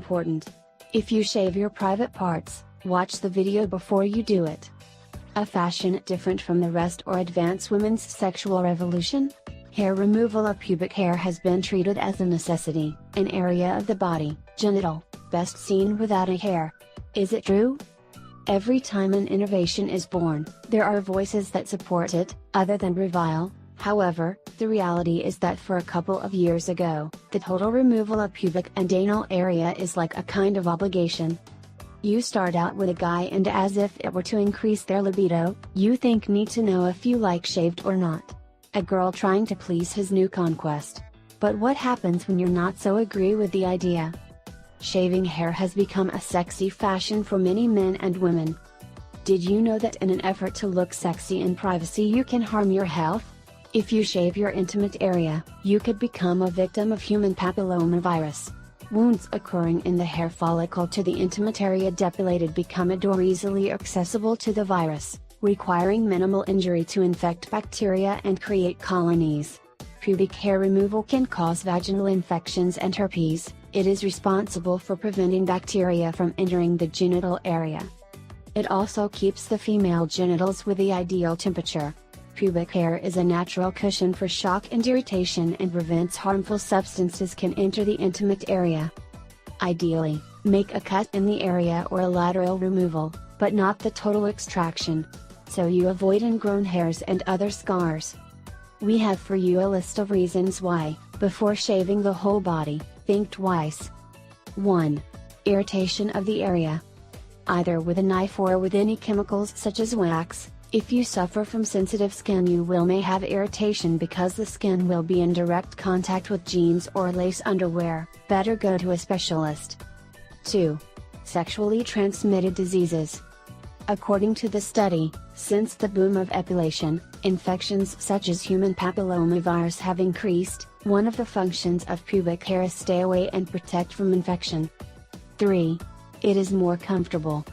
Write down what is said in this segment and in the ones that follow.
important. If you shave your private parts, watch the video before you do it. A fashion different from the rest or advance women's sexual revolution? Hair removal of pubic hair has been treated as a necessity, an area of the body, genital, best seen without a hair. Is it true? Every time an innovation is born, there are voices that support it, other than revile. However, the reality is that for a couple of years ago, the total removal of pubic and anal area is like a kind of obligation. You start out with a guy and as if it were to increase their libido, you need to know if you like shaved or not. A girl trying to please his new conquest. But what happens when you're not so agree with the idea? Shaving hair has become a sexy fashion for many men and women. Did you know that in an effort to look sexy in privacy you can harm your health? If you shave your intimate area, you could become a victim of human papillomavirus. Wounds occurring in the hair follicle to the intimate area depilated become a door easily accessible to the virus, requiring minimal injury to infect bacteria and create colonies. Pubic hair removal can cause vaginal infections and herpes. It is responsible for preventing bacteria from entering the genital area. It also keeps the female genitals with the ideal temperature. Pubic hair is a natural cushion for shock and irritation and prevents harmful substances can enter the intimate area. Ideally, make a cut in the area or a lateral removal, but not the total extraction, so you avoid ingrown hairs and other scars. We have for you a list of reasons why, before shaving the whole body, think twice. 1. Irritation of the area. Either with a knife or with any chemicals such as wax. If you suffer from sensitive skin you may have irritation because the skin will be in direct contact with jeans or lace underwear, better go to a specialist. 2. Sexually transmitted diseases. According to the study, since the boom of epilation, infections such as human papillomavirus have increased. One of the functions of pubic hair is stay away and protect from infection. 3. It is more comfortable.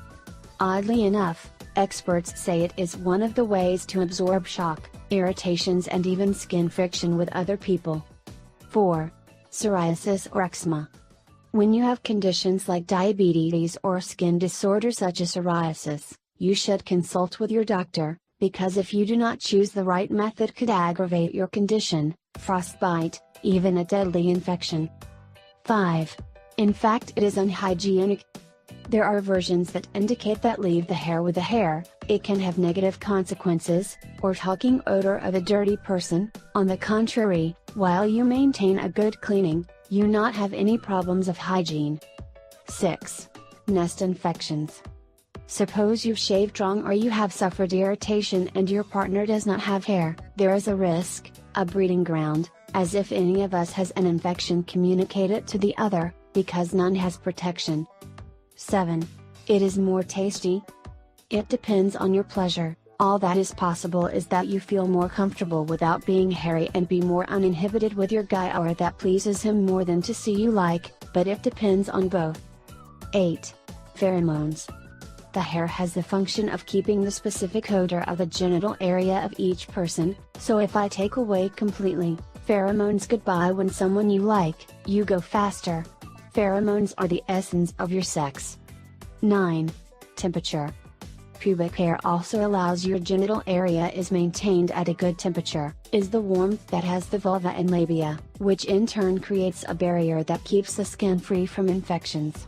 Oddly enough, experts say it is one of the ways to absorb shock, irritations and even skin friction with other people. 4. Psoriasis or eczema. When you have conditions like diabetes or skin disorders such as psoriasis, you should consult with your doctor, because if you do not choose the right method could aggravate your condition, frostbite, even a deadly infection. 5. In fact it is unhygienic. There are versions that indicate that leave the hair with the hair, it can have negative consequences, or talking odor of a dirty person. On the contrary, while you maintain a good cleaning, you not have any problems of hygiene. 6. Nest infections. Suppose you've shaved wrong or you have suffered irritation and your partner does not have hair, there is a risk, a breeding ground, as if any of us has an infection communicate it to the other, because none has protection. 7. It is more tasty. It depends on your pleasure. All that is possible is that you feel more comfortable without being hairy and be more uninhibited with your guy or that pleases him more than to see you like, but it depends on both. 8. Pheromones. The hair has the function of keeping the specific odor of the genital area of each person, so if I take away completely, pheromones goodbye when someone you like, you go faster. Pheromones are the essence of your sex. 9. Temperature. Pubic hair also allows your genital area is maintained at a good temperature, is the warmth that has the vulva and labia, which in turn creates a barrier that keeps the skin free from infections.